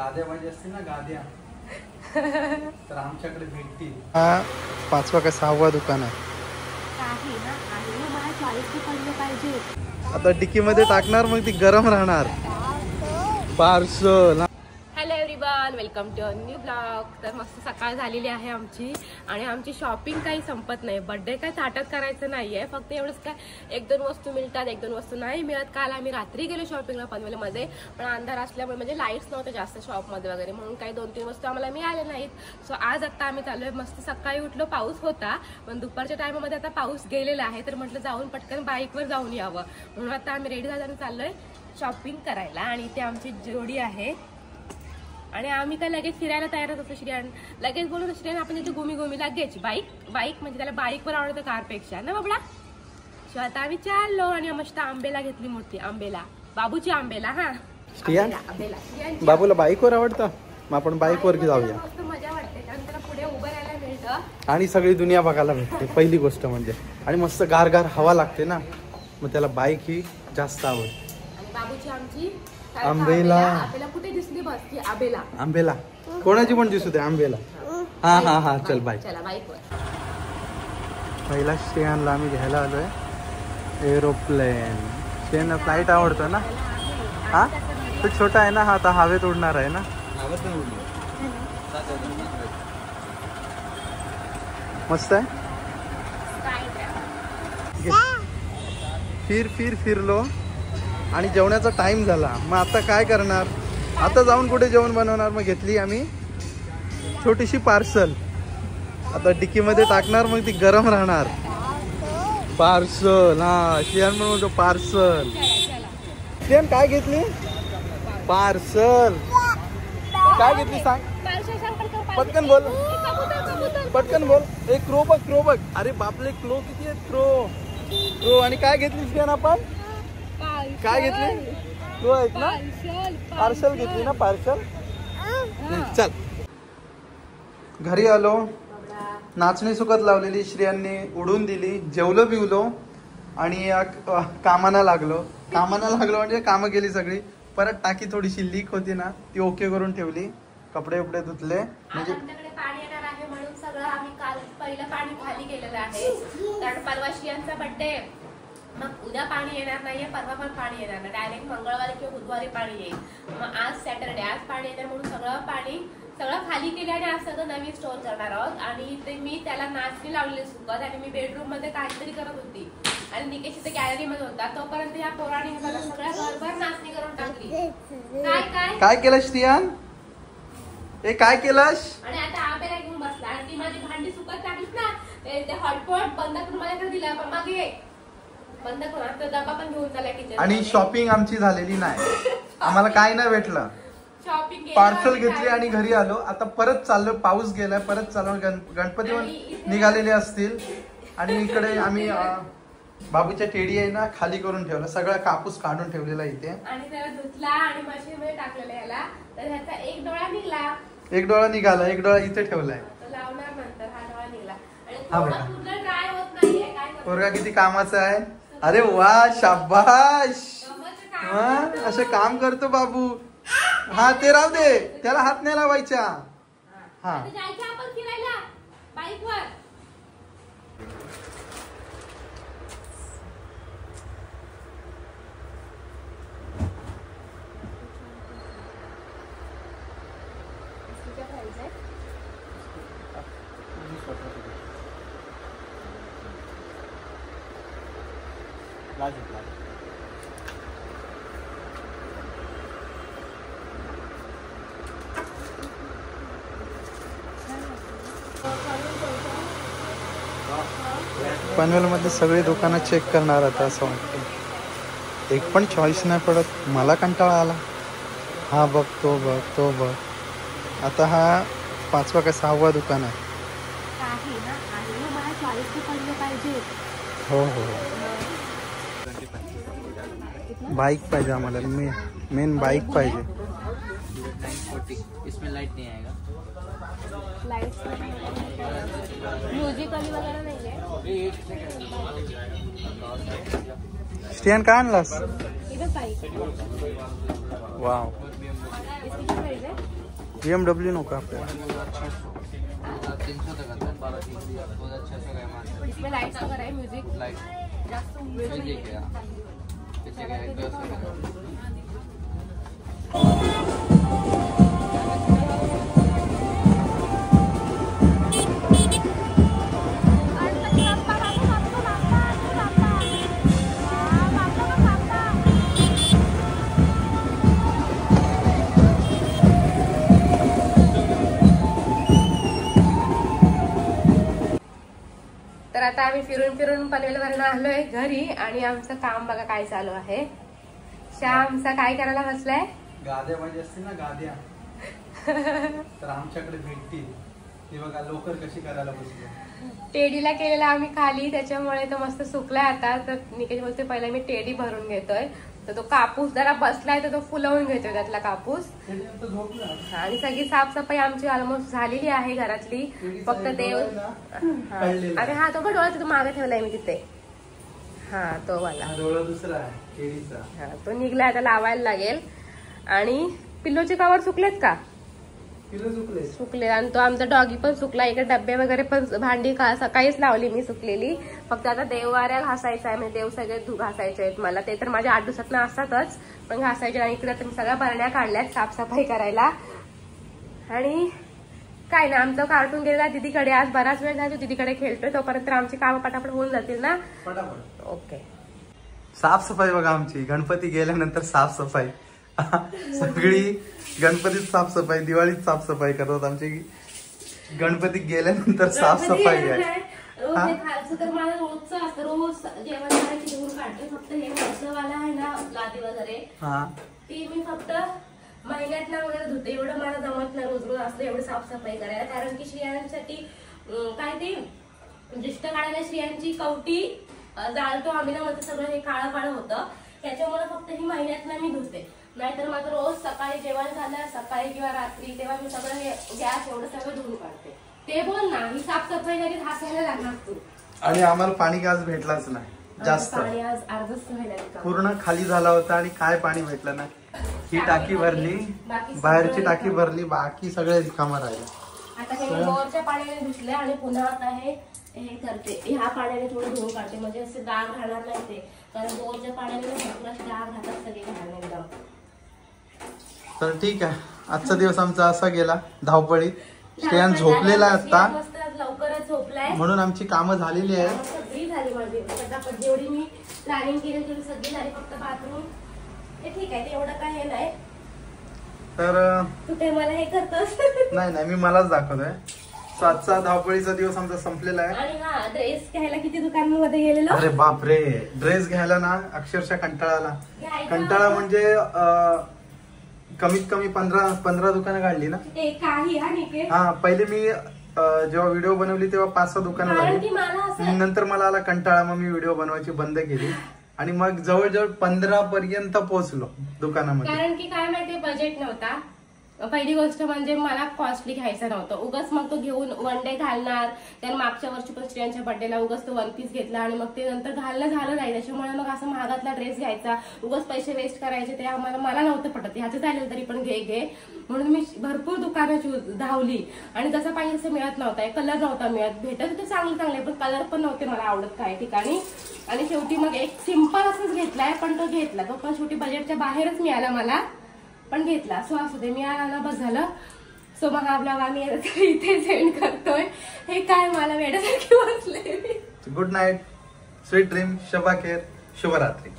गाद्या पाहिजे असतील ना गाद्या तर आमच्याकडे भेटतील. हा 5वा का 6वा दुकान आहे. आता डिक्की मध्ये टाकणार मग ती गरम राहणार. Parcel. Hello everyone, welcome to a new blog. तर मस्त सकाळ झालेली आहे आमची आणि आमची शॉपिंग काही संपत नाही. बर्थडे काय ताटात करायचं नाहीये, फक्त एवढंच काय 1-2 वस्तू मिळतात, 1-2 वस्तू नाही मिळत. काल आम्ही रात्री गेलो शॉपिंगला पनवेलमध्ये, पण अंधार असल्यामुळे म्हणजे लाईट्स नव्हते जास्त शॉपमध्ये वगैरे, म्हणून काही 2-3 वस्तू आम्हाला मिळाल्या नाहीत. सो आज आता आम्ही चाललोय. मस्त सकाळी उठलो, पाऊस होता, पण दुपारच्या टायमामध्ये आता पाऊस गेलेला आहे, तर म्हटलं जाऊन पटकन बाईकवर जाऊन यावं, म्हणून आता आम्ही रेडी झाल्याने चाललोय शॉपिंग करायला. आणि इथे आमची जोडी आहे आणि आम्ही काय लगेच फिरायला तयारच होतो. श्रेयान लगेच बोलून श्रेयान आपण तिथे घुमी लगेच बाईक म्हणजे त्याला बाईकवर आवडतं कारपेक्षा ना बाबडा. सो आता आम्ही चाललो आणि मस्त आंबेला घेतली, मोठी आंबेला, बाबूची आंबेला. हा श्रेयान बाबूला बाईकवर आवडतं, मग आपण बाईकवर जाऊया. मस्त मजा वाटते कारण त्याला पुढे उभं राहायला मिळतं आणि सगळी दुनिया बघायला भेटते पहिली गोष्ट म्हणजे. आणि मस्त गार हवा लागते ना, मग त्याला बाईक ही जास्त आवडते. आणि बाबूची आमची आंबेला कुठे दिसली बस की आंबेला कोणाची पण दिसू दे आंबेला. हा चल बाईक. पहिला श्रेयानला आम्ही घ्यायला आलोय एरोप्लेन. श्रेयानला फ्लाईट आवडतो ना. हा तो छोटा आहे ना, हा आता हवेत उडणार आहे ना. मस्त आहे. फिरलो आणि जेवणाचा टाइम झाला. मग आता काय करणार, आता जाऊन कुठे जेवण बनवणार. मग घेतली आम्ही छोटीशी पार्सल. आता डिक्की मध्ये टाकणार, मग ती गरम राहणार. पार्सल. हा श्रेयान म्हणतो पार्सल. श्रेयान काय घेतली? पार्सल. काय घेतली सांग पटकन बोल, पटकन बोल. एक क्रो बघ. अरे बापले, क्रो किती आहेत? क्रो. आणि काय घेतली श्रेयान आपण? काय घेतली? तू आहेत ना, पार्सल घेतली ना, पार्सल. चल घरी आलो, नाचणी सुकत लावलेली श्रेयांनी उडून दिली, जेवलो बिवलो आणि कामाला लागलो म्हणजे कामं केली सगळी. परत टाकी थोडीशी लीक होती ना, ती ओके करून ठेवली. कपडे धुतले. म्हणजे पाणी येणार आहे म्हणून सगळं आम्ही काल पहिलं पाणी खाली केलेलं आहे, कारण परवा श्रेयांचा बर्थडे. मग उद्या पाणी येणार नाहीये, परवा पण पाणी येणार नाही, डायरेक्ट मंगळवारी किंवा बुधवारी पाणी येईल. मग आज सॅटरडे, आज पाणी येणार म्हणून सगळं खाली केले आणि आज सगळं नवीन स्टोर करणार आहोत. आणि ते मी त्याला नाचणी लावलेली सुकत आणि मी बेडरूम मध्ये काहीतरी करत होती आणि निकेश इथे गॅलरी मध्ये होता, तोपर्यंत या पोराने मला सगळ्या घरभर नाचणी करून टाकली. काय केलं श्रेयान? ए काय केलंस? आणि आता आंबेला घेऊन बसला आणि ती माझी भांडी सुकत टाकलीस ना, ते हॉटपॉट बंद करून माझ्याकडे दिला, पण मागे बंद करून आता डबा पण घेऊन चालला किचन. आणि शॉपिंग आमची झालेली नाही, आम्हाला काय नाही भेटलं. शॉपिंग पार्सल घेतली आणि घरी आलो. आता परत चाललो, पाऊस गेलाय, परत चाललो. गणपती निघालेले असतील. आणि इकडे आम्ही बाबूच्या टेडी आहे ना, खाली करून ठेवला, सगळा कापूस काढून ठेवलेला इथे आणि त्याला धुतला आणि मशीन मध्ये टाकलेला याला. तर ह्याचा एक डोळा निघाला, एक डोळा इथे ठेवलाय, लावणार नंतर. हा डोळा निघाला हा आणि पूर्ण ड्राय होत नाहीये. काय पोरगा किती कामाचा आहे. अरे वा, शाबाश. असं काम करतो बाबू. हा ते राहू दे, त्याला हात नाही लावायचा. हा जायचं आपण फिरायला बाईकवर. पनवेल मध्ये सगळी दुकानं चेक करणार आता असं वाटतं. एक पण चॉईस नाही पडत. मला कंटाळा आला. हा बघ, तो बघ. आता हा 5वा का 6वा दुकान आहे. हो बाईक पाहिजे आम्हाला, मेन बाईक पाहिजे. इसमें लाइट नहीं आएगा, म्युझिक वगैरे नाहीये. श्रेयान काय आणलास? वाव. BMW नको आपल्याला. इसमें लाइट्स वगैरह है, म्यूजिक जास्त म्यूजिक है. तर आता आम्ही फिरून फिरून पनवेलवरून आलोय घरी आणि आमचं काम बघा काय चालू आहे. श्यामचा काय करायला बसलाय? गाद्या म्हणजे असते ना गाद्या, तर आमच्याकडे भेटतील ते बघा. लोकर कशी करायला बसली. टेडीला केलेला आम्ही खाली, त्याच्यामुळे तो मस्त सुकलाय आता. तर निकेश बोलते पहिला मी टेडी भरून घेतोय. तर तो कापूस जरा बसलाय तर तो फुलवून घेतोय त्यातला कापूस. आणि सगळी साफसफाई आमची ऑलमोस्ट झालेली आहे घरातली. फक्त देव आणि हा तो डोळा तिथे मागे ठेवलाय मी तिथे. हा तो वाला डोळा दुसरा आहे केळीचा. हा तो निघलाय आता लावायला लागेल. आणि पिल्लोचे कवर सुकलेत का? सुकले. आणि तो आमचा डॉगी पण सुकला. इकडे डब्बे वगैरे पण भांडी सकाळीच लावली मी सुकलेली. फक्त आता देववाऱ्या घासायचा आहे. म्हणजे देव सगळे घासायचे आहेत मला. ते तर माझ्या 8 दिवसात असतातच पण घासायचे. आणि इकडे तर सगळ्या भरण्या काढल्यात साफसफाई करायला. आणि काय ना आमचं कार्टून गेलेला दीदीकडे. आज बराच वेळ झाला दीदीकडे खेळतोय. तोपर्यंत आमची कामं पटापट होऊन जातील ना. ओके. साफसफाई बघा आमची. गणपती गेल्यानंतर साफसफाई सगळी. गणपतीत साफसफाई, दिवाळीत साफसफाई करतात आमची. गणपती गेल्यानंतर साफसफाई आहे. तर मला रोजचं असतं. रोज जेवण करायची धुवून काढते. फक्त हे वरचंवाला आहे ना लादी वगैरे ती मी फक्त महिन्यात वगैरे धुते. एवढं मला जमत नाही रोज रोज असतं एवढं साफसफाई करायला. कारण की स्त्रियांसाठी काय ते दृष्ट काढायला स्त्रियांची कवटी जाळतो आम्ही ना. म्हणजे सगळं हे काळं काळं होतं. त्याच्यामुळे फक्त ही महिन्यात मी धुते. नाहीतर माझं रोज सकाळी जेवण झालं सकाळी किंवा रात्री तेव्हा मी सगळं हे गॅस एवढं सगळं धुवून काढते. ते बोल ना ही साफसफाई जरी घासायला लागणार तू. आणि आम्हाला पाणी गॅस भेटलाच नाही जास्त. पाणी आज अर्धच व्हायला पूर्ण खाली झाला होता आणि काय पाणी भेटलं नाही. ही टाकी भरली, बाहेरची टाकी भरली, बाकी सगळे रिकामा राहिले. आता हे बोरच्या पाण्याने धुतले आणि पुन्हा आता हे करते. ह्या पाण्याने थोडं धुवून काढते म्हणजे असे डाग राहणार नाही ते. कारण बोरच्या पाण्याने भरपूर डाग राहतात सगळे घालणे एकदम. तर ठीक आहे. आजचा दिवस आमचा असा गेला धावपळीत. श्रेयान झोपलेला आता लवकरच झोपलाय म्हणून आमची कामं झालेली आहेत. सगळी झाली माझी पटापट. जेवढी मी प्लॅनिंग केली तेवढी सगळी झाली. फक्त बाथरूम हे ठीक आहे. ते एवढं काय हे नाही. तर तू ते मला हे करतोस. नाही मी मलाच दाखवतोय. आजचा धावपळीचा दिवस आमचा संपलेला आहे. आणि हा ड्रेस घ्यायला किती दुकानांमध्ये गेलेलो. अरे बापरे. ड्रेस घ्यायला ना अक्षरशः कंटाळा. कंटाळा म्हणजे कमीत कमी 15 दुकानं काढली ना. हा पहिले मी जेव्हा व्हिडिओ बनवली तेव्हा 5-6 दुकानं झाली. नंतर मला आला कंटाळा. मग मी व्हिडिओ बनवायची बंद केली आणि मग जवळजवळ 15 पर्यंत पोहोचलो दुकानामध्ये. कारण की काय माहितीये बजेट नव्हता. पहिली गोष्ट म्हणजे मला कॉस्टली घ्यायचं नव्हतं. उगाच मग तो घेऊन वन डे घालणार. त्यानं मागच्या वर्षी पण स्त्रियांच्या बर्थडेला उगाच तो 1 पीस घेतला आणि मग ते नंतर घालणं झालं नाही. त्याच्यामुळे मग असं महागातला ड्रेस घ्यायचा उगाच पैसे वेस्ट करायचे ते मला नव्हतं पटत. ह्याचं चालेल तरी पण घे म्हणून मी भरपूर दुकानं धावली. आणि जसं पाहिजे तसं मिळत नव्हता. कलर नव्हता मिळत. भेटत होते चांगले पण कलर पण नव्हते मला आवडत काही ठिकाणी. आणि शेवटी मग एक सिंपल असंच घेतलाय पण तो घेतला. तो पण शेवटी बजेटच्या बाहेरच मिळाला मला पण घेतला. सो असू दे. मी आला बस झालं. सो मग हा ब्लॉग आम्ही इथे सेंड करतोय. हे काय मला वेड्यासारखी बसले. गुड नाईट, स्वीट ड्रीम, शबा खेर, शुभरात्री.